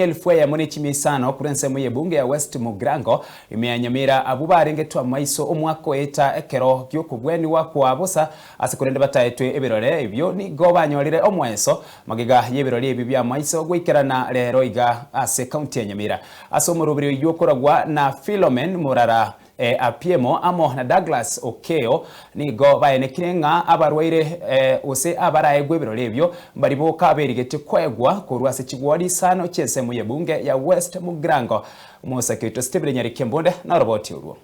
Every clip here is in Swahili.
abamenyi 1500 kuri ensemo y'ebunge ya West Mugrango imyanyamira abubarengetwa maiso omwako eta ekero gyokubweni wakwa bosa asikurende bataetwe ebirore ibyo nigo banyorire omweso magiga y'ebirore ibi bya maiso gwikerana rero iga ase county ya Nyamira asomurubiri yokoragwa na Philomen Murara Apiemo amo na Douglas Okeo nigo bayenekire nga abarwaire ose abaraegwe birore ibyo baribo kaberigete kwegwa kurwase kigwari sano cyensemo y'ebunge ya West Mugrango Musakito Stephen Nyarikembonde na roboti urwo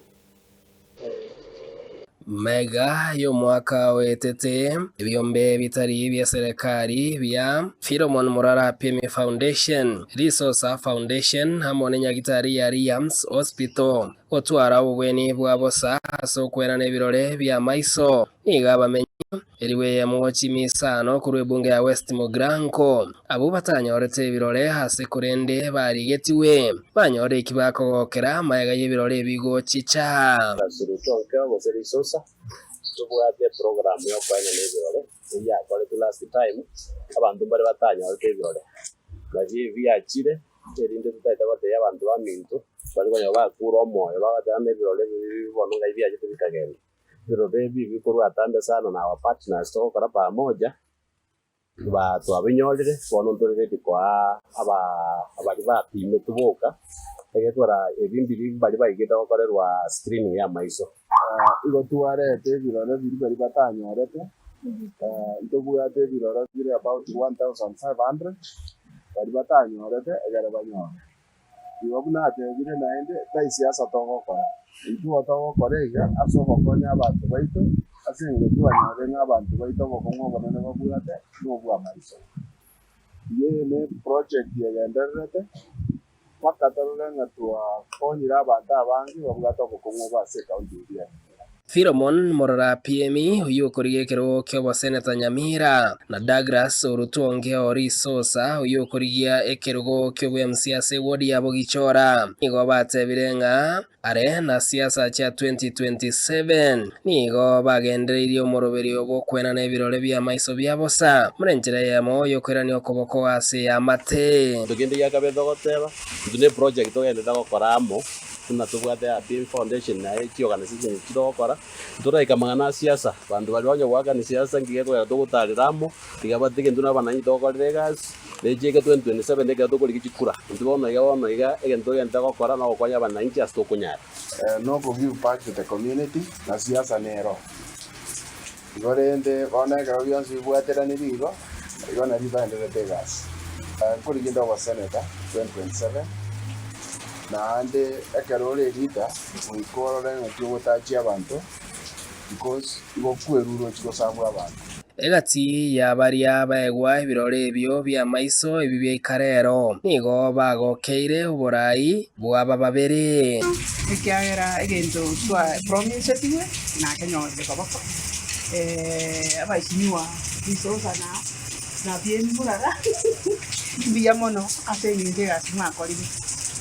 Mega yo mwaka wetete ebyombe bitari bya serikali bya Philomen Murara Apiemo Foundation Resource Foundation hamwe Nyagitari ya Riams Hospital otwara ubweni bwa bosa asokwera n'ebirore bya maiso niga bamenyi eriwe mwochi misano kuri ebunge ya West Mugrango abo batanyorete ebirore hase kurende barigetiwe banyore kibakogokera mayaga y'ebirore bigo chicha Solutonka was resource tubwate program yo kwanya n'ebirore ya kore last time abantu bari batanyorete ebirore gaji byakire erinde tutaita bate y'abantu bamintu bari kwanya bakura omoyo bagatana ebirore bibona ngai byakite bikagenda birore bibi kurwa atande sana na our partners to kora pamoja batu abinyorire bono ntorire kwa abari bapime tuboka egetwara ebindi bari bayigeta gukorerwa screening ya maiso igo tuarete birore biri bari batanyorete ntobwate birore biri about 1500 bari batanyorete egere banyora ibabuna ategire naende taisiasa togokora itu otogokora asobokonya abantu baito asenge tuanyore n'abantu baito bokongo bonene babwate n'obwa maiso yene project yegenderete pakatarule ngatwa konyira abantu abangi babwata bokongo base county ya Philomen Murara Apiemo uyokoriye kero kyo Seneta Nyamira na Douglas Orutonge Orisosa uyokoriye ekerogo kyo MCA wodi ya Bogichora nigo batebirenga are na siasa cha 2027 nigo bagendereire omoroberi obo kwena n'ebirore bya maiso bya bosa murenjere ya moyo kwerani okoboko ase amate tugende yakabetho goteba ndune project tugende dagokoramo tuna tubwate Apiemo Foundation na eki organization kidokora turaika magana siasa bandu bali wanyo waga ni siasa ngiyego ya dogotariramo tigabatike nduna bananyi dogoregas lejeke 2027 ndega dogolikikura ndibona iga egento yenda gokora no kwanya bananyi astokunyara no go give back to the community na siasa nero gorende bonega byonsi bwatera ni bigo igona ribandere tegas kuri gindo wa senator 2027 na ande ekarole rita uikorore ngotutachi abantu because ibo kweruro chikosabwa abantu egati yabaria baegwa ebirore ebyo bya maiso ebibye ikarero nigo bagokeire uborai bwaba babere ikiagera egento twa promise tiwe na kenyode kabako abaishiniwa bisoza na bien Murara biya mono ase nyinde gasima korire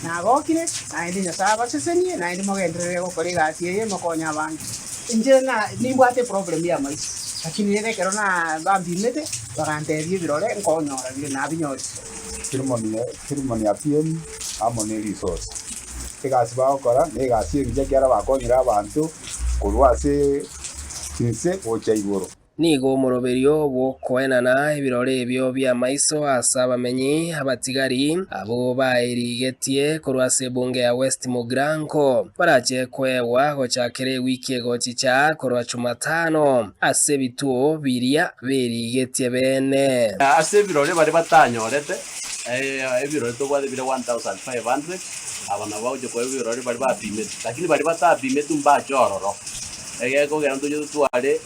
na gokire na ndi nyasaba sesenie na ndi mogendere gokore gasi ye mokonya abantu nje na nimbwate problem ya maiso lakini yere kero na bambimete bagantebye birore nkonyora bire na binyori Philomen Apiemo amone resource egasi bakora negasi nje kyara bakonyira abantu kurwase kinse ocha igoro nigo moroberio bwokoenana ebirore ebyo bya maiso asa bamenyi abatigari abo bairigetie kurwase bunge ya West Mugrango baraje kwewa gochakere wiki gochicha kurwa Jumatano ase bituo biria berigetie bene ase birore bari batanyorete ebirore tobwate bire 1500 abana bauje kwa ebirore bari bapimete lakini bari batapimete tumbachororo egeko gando yo twale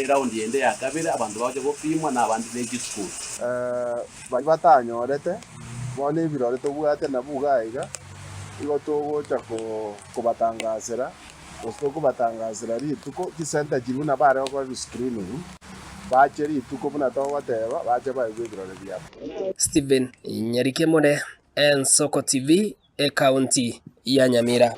round yende ya kabira abantu baje gopimwa na abantu b'egi school bari batanyorete bone ibirore tobwate na bugaiga igo togocha kubatangazira kubatangazira rituko kisenta kiruna bare ko screening bache rituko buna tobateba bache baigwe ibirore byabo Stephen Nyarikembonde Ensoko TV e county ya Nyamira.